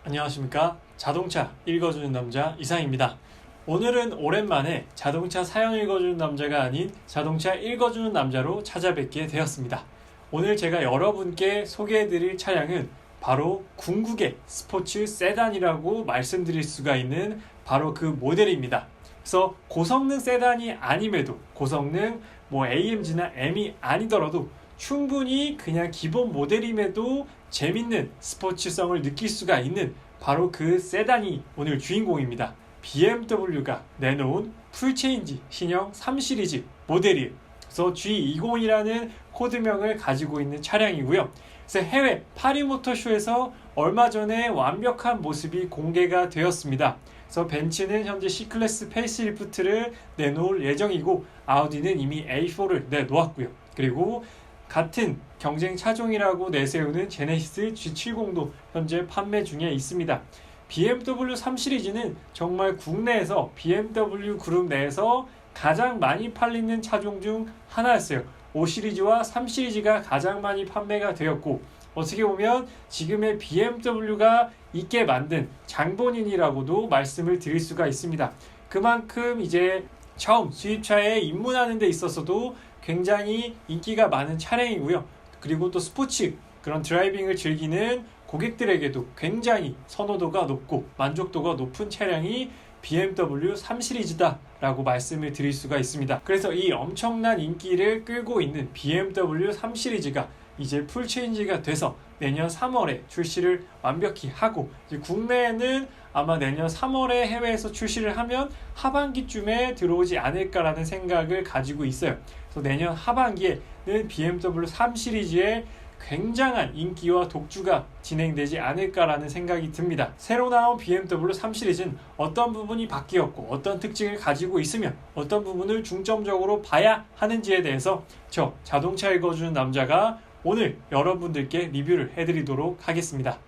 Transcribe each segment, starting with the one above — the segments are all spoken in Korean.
안녕하십니까. 자동차 읽어주는 남자 이상입니다. 오늘은 오랜만에 자동차 사연 읽어주는 남자가 아닌 자동차 읽어주는 남자로 찾아뵙게 되었습니다. 오늘 제가 여러분께 소개해드릴 차량은 바로 궁극의 스포츠 세단이라고 말씀드릴 수가 있는 바로 그 모델입니다. 그래서 고성능 세단이 아님에도 고성능 AMG나 M이 아니더라도 충분히 그냥 기본 모델임에도 재밌는 스포츠성을 느낄 수가 있는 바로 그 세단이 오늘 주인공입니다. BMW가 내놓은 풀체인지 신형 3시리즈 모델이에요. 그래서 G20이라는 코드명을 가지고 있는 차량이고요. 그래서 해외 파리 모터쇼에서 얼마 전에 완벽한 모습이 공개가 되었습니다. 그래서 벤츠는 현재 C클래스 페이스리프트를 내놓을 예정이고 아우디는 이미 A4를 내놓았고요. 그리고 같은 경쟁 차종이라고 내세우는 제네시스 G70도 현재 판매 중에 있습니다. BMW 3시리즈는 정말 국내에서 BMW 그룹 내에서 가장 많이 팔리는 차종 중 하나였어요. 5시리즈와 3시리즈가 가장 많이 판매가 되었고 어떻게 보면 지금의 BMW가 있게 만든 장본인이라고도 말씀을 드릴 수가 있습니다. 그만큼 이제 처음 수입차에 입문하는 데 있어서도 굉장히 인기가 많은 차량이고요. 그리고 또 스포츠 그런 드라이빙을 즐기는 고객들에게도 굉장히 선호도가 높고 만족도가 높은 차량이 BMW 3시리즈다 라고 말씀을 드릴 수가 있습니다. 그래서 이 엄청난 인기를 끌고 있는 BMW 3시리즈가 이제 풀체인지가 돼서 내년 3월에 출시를 완벽히 하고 이제 국내에는 아마 내년 3월에 해외에서 출시를 하면 하반기쯤에 들어오지 않을까라는 생각을 가지고 있어요. 그래서 내년 하반기에는 BMW 3시리즈의 굉장한 인기와 독주가 진행되지 않을까라는 생각이 듭니다. 새로 나온 BMW 3시리즈는 어떤 부분이 바뀌었고 어떤 특징을 가지고 있으며 어떤 부분을 중점적으로 봐야 하는지에 대해서 저 자동차 읽어주는 남자가 오늘 여러분들께 리뷰를 해드리도록 하겠습니다.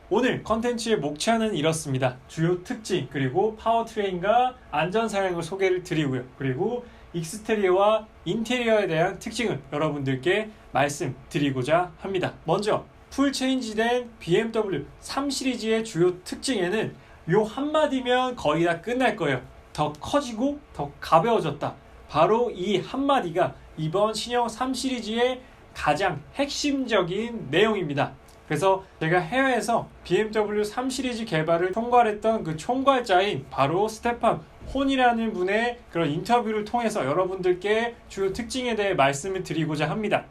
오늘 컨텐츠의 목차는 이렇습니다. 주요 특징 그리고 파워트레인과 안전사양을 소개를 드리고요. 그리고 익스테리어와 인테리어에 대한 특징을 여러분들께 말씀드리고자 합니다. 먼저 풀체인지된 BMW 3시리즈의 주요 특징에는 요 한마디면 거의 다 끝날 거예요. 더 커지고 더 가벼워졌다. 바로 이 한마디가 이번 신형 3시리즈의 가장 핵심적인 내용입니다. 그래서 제가 해외에서 BMW 3시리즈 개발을 총괄했던 그 총괄자인 바로 스테판 혼이라는 분의 그런 인터뷰를 통해서 여러분들께 주요 특징에 대해 말씀을 드리고자 합니다.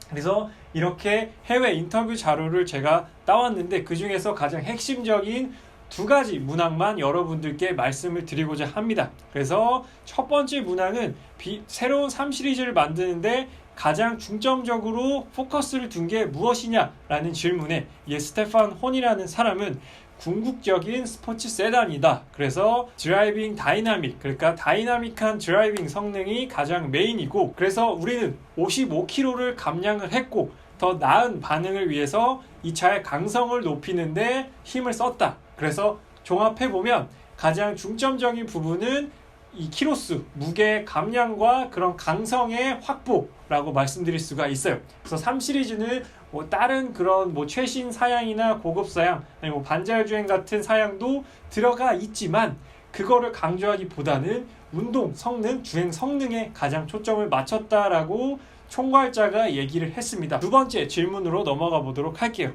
그래서 이렇게 해외 인터뷰 자료를 제가 따왔는데 그 중에서 가장 핵심적인 두 가지 문항만 여러분들께 말씀을 드리고자 합니다. 그래서 첫 번째 문항은 새로운 3시리즈를 만드는데 가장 중점적으로 포커스를 둔 게 무엇이냐라는 질문에 스테판 혼이라는 사람은 궁극적인 스포츠 세단이다. 그래서 드라이빙 다이나믹, 그러니까 다이나믹한 드라이빙 성능이 가장 메인이고 그래서 우리는 55km를 감량을 했고 더 나은 반응을 위해서 이 차의 강성을 높이는데 힘을 썼다. 그래서 종합해보면 가장 중점적인 부분은 이 키로수, 무게 감량과 그런 강성의 확보라고 말씀드릴 수가 있어요. 그래서 3시리즈는 다른 그런 최신 사양이나 고급 사양, 아니면 반자율주행 같은 사양도 들어가 있지만 그거를 강조하기보다는 운동 성능, 주행 성능에 가장 초점을 맞췄다라고 총괄자가 얘기를 했습니다. 두 번째 질문으로 넘어가 보도록 할게요.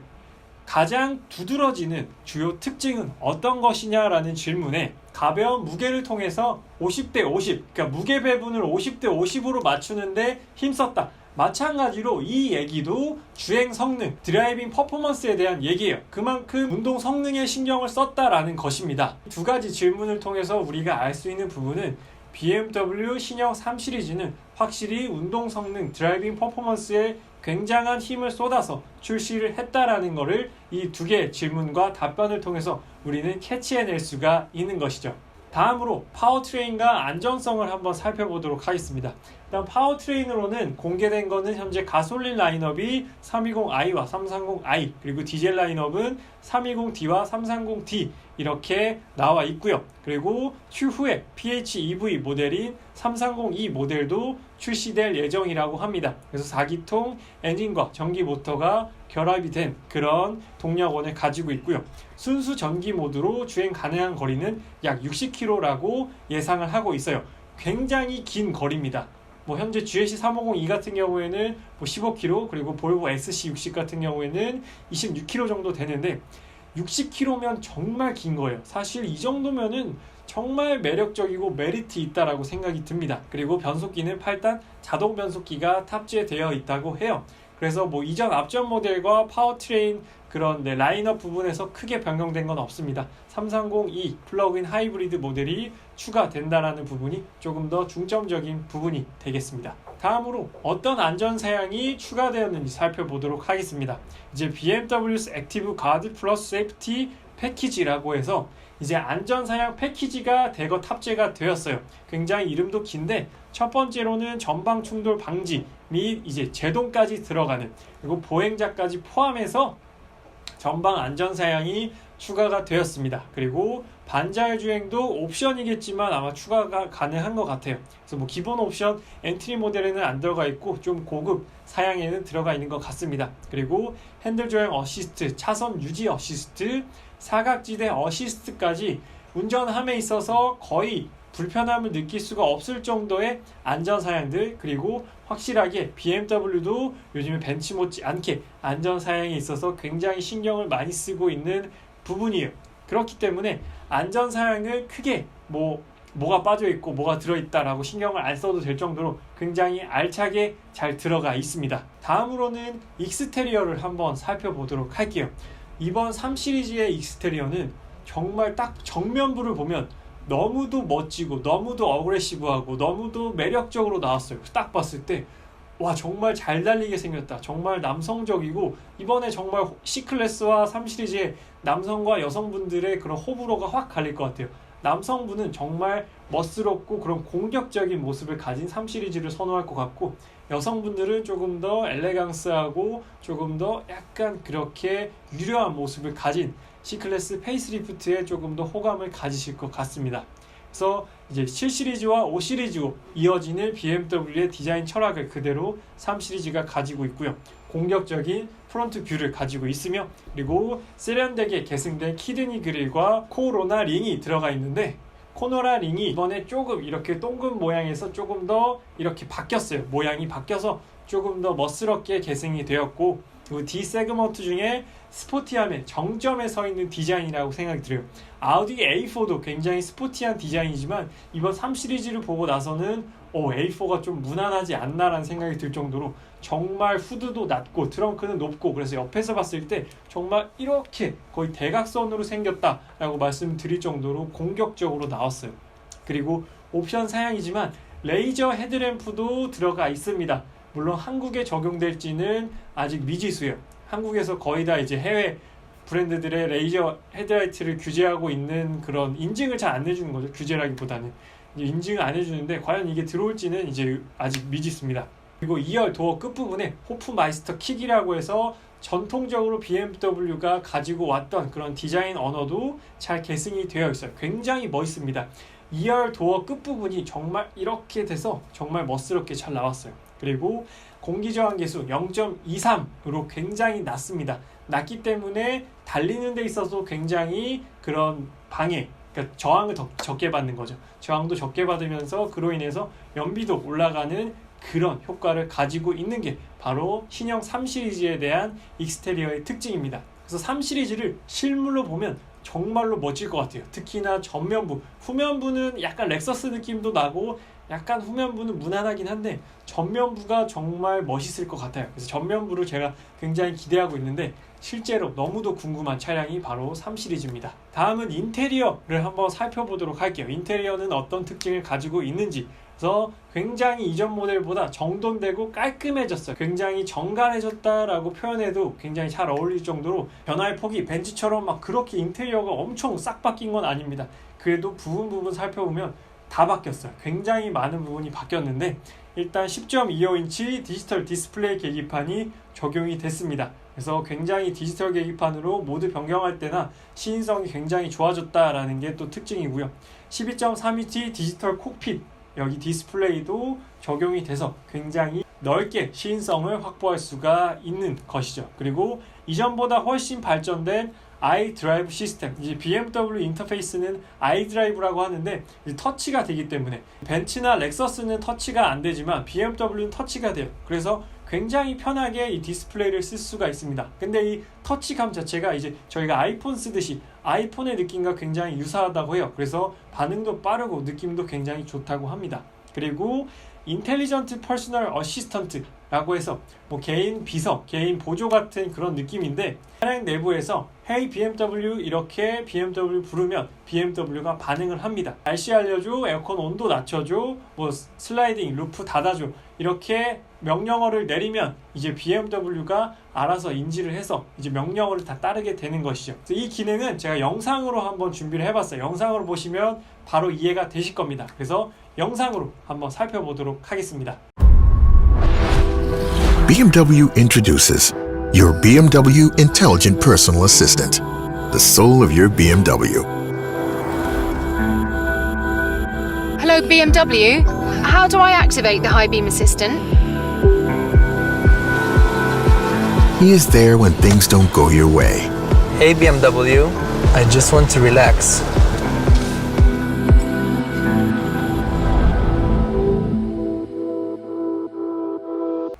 가장 두드러지는 주요 특징은 어떤 것이냐라는 질문에 가벼운 무게를 통해서 50대 50, 그러니까 무게 배분을 50대 50으로 맞추는데 힘썼다. 마찬가지로 이 얘기도 주행 성능, 드라이빙 퍼포먼스에 대한 얘기예요. 그만큼 운동 성능에 신경을 썼다라는 것입니다. 두 가지 질문을 통해서 우리가 알 수 있는 부분은 BMW 신형 3시리즈는 확실히 운동 성능, 드라이빙 퍼포먼스에 굉장한 힘을 쏟아서 출시를 했다라는 것을 이 두 개의 질문과 답변을 통해서 우리는 캐치해낼 수가 있는 것이죠. 다음으로 파워트레인과 안전성을 한번 살펴보도록 하겠습니다. 일단 파워트레인으로는 공개된 거는 현재 가솔린 라인업이 320i와 330i 그리고 디젤 라인업은 320d와 330d 이렇게 나와 있고요. 그리고 추후에 PHEV 모델인 330e 모델도 출시될 예정이라고 합니다. 그래서 4기통 엔진과 전기 모터가 결합이 된 그런 동력원을 가지고 있고요. 순수 전기 모드로 주행 가능한 거리는 약 60km라고 예상을 하고 있어요. 굉장히 긴 거리입니다. 현재 GLC 350E 같은 경우에는 15km, 그리고 볼보 XC60 같은 경우에는 26km 정도 되는데 60km면 정말 긴 거예요. 사실 이 정도면은 정말 매력적이고 메리트 있다라고 생각이 듭니다. 그리고 변속기는 8단 자동 변속기가 탑재되어 있다고 해요. 그래서 이전 앞전 모델과 파워트레인 그런 라인업 부분에서 크게 변경된 건 없습니다. 330e 플러그인 하이브리드 모델이 추가된다라는 부분이 조금 더 중점적인 부분이 되겠습니다. 다음으로 어떤 안전사양이 추가되었는지 살펴보도록 하겠습니다. 이제 BMW's 액티브 가드 플러스 세이프티 패키지라고 해서 이제 안전사양 패키지가 대거 탑재가 되었어요. 굉장히 이름도 긴데 첫 번째로는 전방 충돌 방지 및 이제 제동까지 들어가는, 그리고 보행자까지 포함해서 전방 안전사양이 추가가 되었습니다. 그리고 반자율 주행도 옵션이겠지만 아마 추가가 가능한 것 같아요. 그래서 기본 옵션 엔트리 모델에는 안 들어가 있고 좀 고급 사양에는 들어가 있는 것 같습니다. 그리고 핸들 조향 어시스트, 차선 유지 어시스트, 사각지대 어시스트까지 운전함에 있어서 거의 불편함을 느낄 수가 없을 정도의 안전사양들, 그리고 확실하게 BMW도 요즘에 벤츠 못지 않게 안전사양에 있어서 굉장히 신경을 많이 쓰고 있는 부분이에요. 그렇기 때문에 안전사양을 크게 뭐가 빠져있고 뭐가 들어있다라고 신경을 안 써도 될 정도로 굉장히 알차게 잘 들어가 있습니다. 다음으로는 익스테리어를 한번 살펴보도록 할게요. 이번 3 시리즈의 익스테리어는 정말 딱 정면부를 보면 너무도 멋지고 너무도 어그레시브하고 너무도 매력적으로 나왔어요. 딱 봤을 때 와, 정말 잘 달리게 생겼다. 정말 남성적이고 이번에 정말 C클래스와 3 시리즈의 남성과 여성분들의 그런 호불호가 확 갈릴 것 같아요. 남성분은 정말 멋스럽고 그런 공격적인 모습을 가진 3 시리즈를 선호할 것 같고, 여성분들은 조금 더 엘레강스하고 조금 더 약간 그렇게 유려한 모습을 가진 C클래스 페이스리프트에 조금 더 호감을 가지실 것 같습니다. 그래서 이제 7 시리즈와 5 시리즈로 이어지는 BMW의 디자인 철학을 그대로 3 시리즈가 가지고 있고요. 공격적인 프론트 뷰를 가지고 있으며, 그리고 세련되게 계승된 키드니 그릴과 코로나 링이 들어가 있는데, 코로나 링이 이번에 조금 이렇게 동금 모양에서 조금 더 이렇게 바뀌었어요. 모양이 바뀌어서 조금 더 멋스럽게 계승이 되었고, 그리고 D 세그먼트 중에 스포티함의 정점에 서 있는 디자인이라고 생각이 들어요. 아우디 A4도 굉장히 스포티한 디자인이지만 이번 3 시리즈를 보고 나서는 A4가 좀 무난하지 않나라는 생각이 들 정도로 정말 후드도 낮고 트렁크는 높고, 그래서 옆에서 봤을 때 정말 이렇게 거의 대각선으로 생겼다라고 말씀드릴 정도로 공격적으로 나왔어요. 그리고 옵션 사양이지만 레이저 헤드램프도 들어가 있습니다. 물론 한국에 적용될지는 아직 미지수예요. 한국에서 거의 다 이제 해외 브랜드들의 레이저 헤드라이트를 규제하고 있는 그런 인증을 잘 안 해주는 거죠. 규제라기보다는 인증을 안 해주는데 과연 이게 들어올지는 이제 아직 미지수입니다. 그리고 2열 도어 끝부분에 호프마이스터 킥이라고 해서 전통적으로 BMW가 가지고 왔던 그런 디자인 언어도 잘 계승이 되어 있어요. 굉장히 멋있습니다. 2열 도어 끝부분이 정말 이렇게 돼서 정말 멋스럽게 잘 나왔어요. 그리고 공기저항 계수 0.23으로 굉장히 낮습니다. 낮기 때문에 달리는 데 있어서 굉장히 그런 방해, 그러니까 저항을 더 적게 받는 거죠. 저항도 적게 받으면서 그로 인해서 연비도 올라가는 그런 효과를 가지고 있는 게 바로 신형 3 시리즈에 대한 익스테리어의 특징입니다. 그래서 3 시리즈를 실물로 보면 정말로 멋질 것 같아요. 특히나 전면부, 후면부는 약간 렉서스 느낌도 나고 약간 후면부는 무난하긴 한데 전면부가 정말 멋있을 것 같아요. 그래서 전면부를 제가 굉장히 기대하고 있는데 실제로 너무도 궁금한 차량이 바로 3 시리즈입니다. 다음은 인테리어를 한번 살펴보도록 할게요. 인테리어는 어떤 특징을 가지고 있는지. 그래서 굉장히 이전 모델보다 정돈되고 깔끔해졌어요. 굉장히 정갈해졌다라고 표현해도 굉장히 잘 어울릴 정도로 변화의 폭이 벤츠처럼 막 그렇게 인테리어가 엄청 싹 바뀐 건 아닙니다. 그래도 부분 살펴보면 다 바뀌었어요. 굉장히 많은 부분이 바뀌었는데 일단 10.25인치 디지털 디스플레이 계기판이 적용이 됐습니다. 그래서 굉장히 디지털 계기판으로 모드 변경할 때나 시인성이 굉장히 좋아졌다라는 게 또 특징이고요. 12.3인치 디지털 콕핏, 여기 디스플레이도 적용이 돼서 굉장히 넓게 시인성을 확보할 수가 있는 것이죠. 그리고 이전보다 훨씬 발전된 iDrive 시스템, 이제 BMW 인터페이스는 iDrive라고 하는데 터치가 되기 때문에 벤츠나 렉서스는 터치가 안 되지만 BMW는 터치가 돼요. 그래서 굉장히 편하게 이 디스플레이를 쓸 수가 있습니다. 근데 이 터치감 자체가 이제 저희가 아이폰 쓰듯이 아이폰의 느낌과 굉장히 유사하다고 해요. 그래서 반응도 빠르고 느낌도 굉장히 좋다고 합니다. 그리고 인텔리전트 퍼스널 어시스턴트라고 해서 뭐 개인 비서, 개인 보조 같은 그런 느낌인데 차량 내부에서 Hey BMW 이렇게 BMW 부르면 BMW가 반응을 합니다. 날씨 알려줘, 에어컨 온도 낮춰줘, 뭐 슬라이딩 루프 닫아줘 이렇게 명령어를 내리면 이제 BMW가 알아서 인지를 해서 이제 명령어를 다 따르게 되는 것이죠. 그래서 이 기능은 제가 영상으로 한번 준비를 해봤어요. 영상으로 보시면 바로 이해가 되실 겁니다. 그래서 영상으로 한번 살펴보도록 하겠습니다. BMW introduces your BMW Intelligent Personal Assistant, the soul of your BMW. Hello BMW, how do I activate the High Beam Assistant? He is there when things don't go your way. Hey BMW, I just want to relax.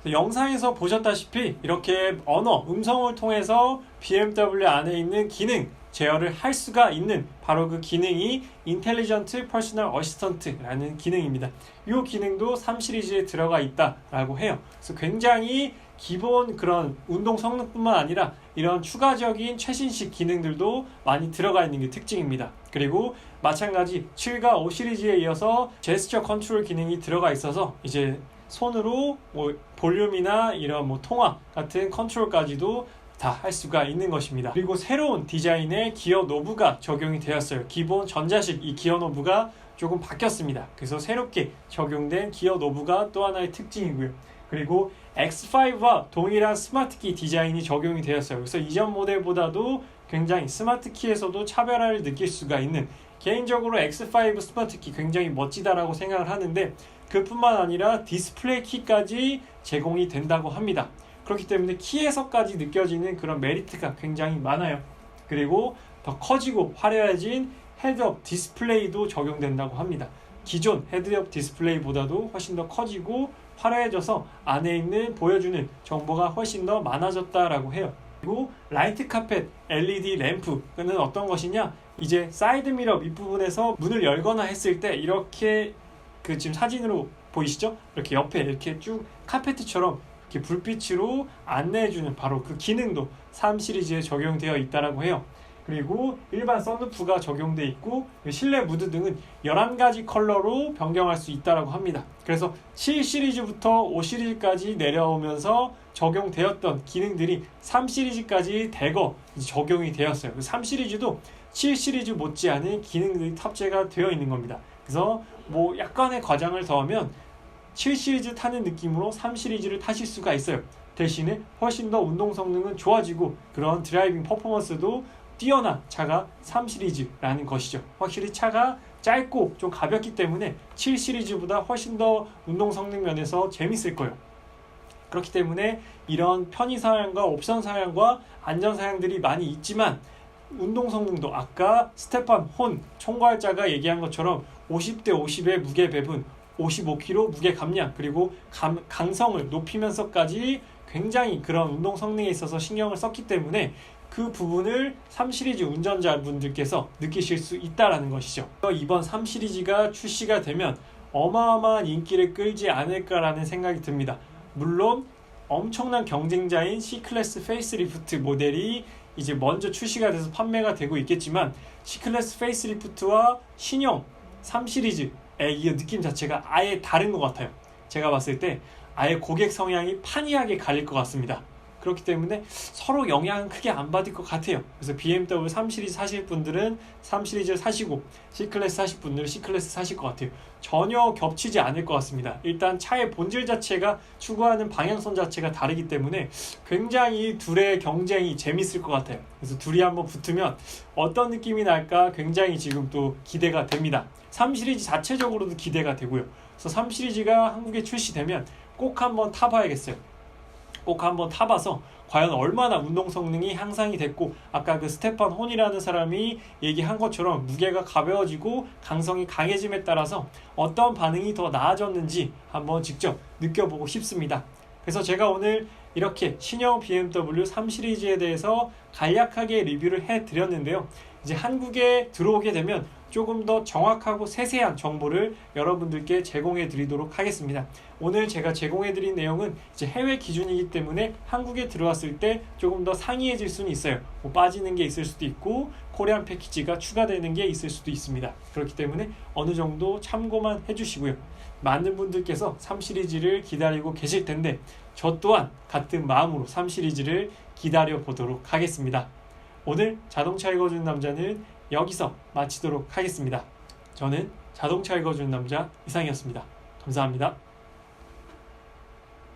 영상에서 보셨다시피 이렇게 언어, 음성을 통해서 BMW 안에 있는 기능 제어를 할 수가 있는 바로 그 기능이 인텔리전트 퍼스널 어시스턴트라는 기능입니다. 이 기능도 3 시리즈에 들어가 있다라고 해요. 그래서 굉장히 기본 그런 운동 성능뿐만 아니라 이런 추가적인 최신식 기능들도 많이 들어가 있는 게 특징입니다. 그리고 마찬가지 7과 5 시리즈에 이어서 제스처 컨트롤 기능이 들어가 있어서 이제 손으로 뭐 볼륨이나 이런 뭐 통화 같은 컨트롤까지도 다 할 수가 있는 것입니다. 그리고 새로운 디자인의 기어 노브가 적용이 되었어요. 기본 전자식 이 기어 노브가 조금 바뀌었습니다. 그래서 새롭게 적용된 기어 노브가 또 하나의 특징이고요. 그리고 X5와 동일한 스마트키 디자인이 적용이 되었어요. 그래서 이전 모델보다도 굉장히 스마트키에서도 차별화를 느낄 수가 있는, 개인적으로 X5 스마트키 굉장히 멋지다라고 생각을 하는데 그뿐만 아니라 디스플레이 키까지 제공이 된다고 합니다. 그렇기 때문에 키에서까지 느껴지는 그런 메리트가 굉장히 많아요. 그리고 더 커지고 화려해진 헤드업 디스플레이도 적용된다고 합니다. 기존 헤드업 디스플레이보다도 훨씬 더 커지고 화려해져서 안에 있는 보여주는 정보가 훨씬 더 많아졌다라고 해요. 그리고 라이트 카펫 LED 램프는 어떤 것이냐, 이제 사이드 미러 밑부분에서 문을 열거나 했을 때 이렇게 그 지금 사진으로 보이시죠? 이렇게 옆에 이렇게 쭉 카페트처럼 이렇게 불빛으로 안내해주는 바로 그 기능도 3 시리즈에 적용되어 있다라고 해요. 그리고 일반 썬루프가 적용되어 있고 실내 무드 등은 11가지 컬러로 변경할 수 있다라고 합니다. 그래서 7 시리즈부터 5 시리즈까지 내려오면서 적용되었던 기능들이 3 시리즈까지 대거 적용이 되었어요. 3 시리즈도 7 시리즈 못지않은 기능들이 탑재가 되어 있는 겁니다. 그래서 뭐 약간의 과장을 더하면 7 시리즈 타는 느낌으로 3 시리즈를 타실 수가 있어요. 대신에 훨씬 더 운동 성능은 좋아지고 그런 드라이빙 퍼포먼스도 뛰어난 차가 3 시리즈라는 것이죠. 확실히 차가 짧고 좀 가볍기 때문에 7 시리즈보다 훨씬 더 운동 성능 면에서 재밌을 거예요. 그렇기 때문에 이런 편의 사양과 옵션 사양과 안전 사양들이 많이 있지만 운동 성능도 아까 스테판 혼 총괄자가 얘기한 것처럼 50대 50의 무게 배분, 55kg 무게 감량, 그리고 강성을 높이면서까지 굉장히 그런 운동 성능에 있어서 신경을 썼기 때문에 그 부분을 3 시리즈 운전자분들께서 느끼실 수 있다는 것이죠. 이번 3 시리즈가 출시가 되면 어마어마한 인기를 끌지 않을까라는 생각이 듭니다. 물론 엄청난 경쟁자인 C클래스 페이스리프트 모델이 이제 먼저 출시가 돼서 판매가 되고 있겠지만 C클래스 페이스리프트와 신형 3 시리즈의 이 느낌 자체가 아예 다른 것 같아요. 제가 봤을 때 아예 고객 성향이 판이하게 갈릴 것 같습니다. 그렇기 때문에 서로 영향은 크게 안 받을 것 같아요. 그래서 BMW 3 시리즈 사실 분들은 3 시리즈를 사시고 C클래스 사실 분들은 C클래스 사실 것 같아요. 전혀 겹치지 않을 것 같습니다. 일단 차의 본질 자체가 추구하는 방향성 자체가 다르기 때문에 굉장히 둘의 경쟁이 재밌을 것 같아요. 그래서 둘이 한번 붙으면 어떤 느낌이 날까 굉장히 지금 또 기대가 됩니다. 3 시리즈 자체적으로도 기대가 되고요. 그래서 3 시리즈가 한국에 출시되면 꼭 한번 타봐야겠어요. 꼭 한번 타봐서 과연 얼마나 운동 성능이 향상이 됐고, 아까 그 스테판 혼이라는 사람이 얘기한 것처럼 무게가 가벼워지고 강성이 강해짐에 따라서 어떤 반응이 더 나아졌는지 한번 직접 느껴보고 싶습니다. 그래서 제가 오늘 이렇게 신형 BMW 3 시리즈에 대해서 간략하게 리뷰를 해드렸는데요. 이제 한국에 들어오게 되면 조금 더 정확하고 세세한 정보를 여러분들께 제공해 드리도록 하겠습니다. 오늘 제가 제공해 드린 내용은 이제 해외 기준이기 때문에 한국에 들어왔을 때 조금 더 상이해질 수는 있어요. 뭐 빠지는 게 있을 수도 있고 코리안 패키지가 추가되는 게 있을 수도 있습니다. 그렇기 때문에 어느 정도 참고만 해주시고요. 많은 분들께서 3 시리즈를 기다리고 계실 텐데 저 또한 같은 마음으로 3 시리즈를 기다려 보도록 하겠습니다. 오늘 자동차 읽어주는 남자는 여기서 마치도록 하겠습니다. 저는 자동차 읽어주는 남자 이상이었습니다. 감사합니다.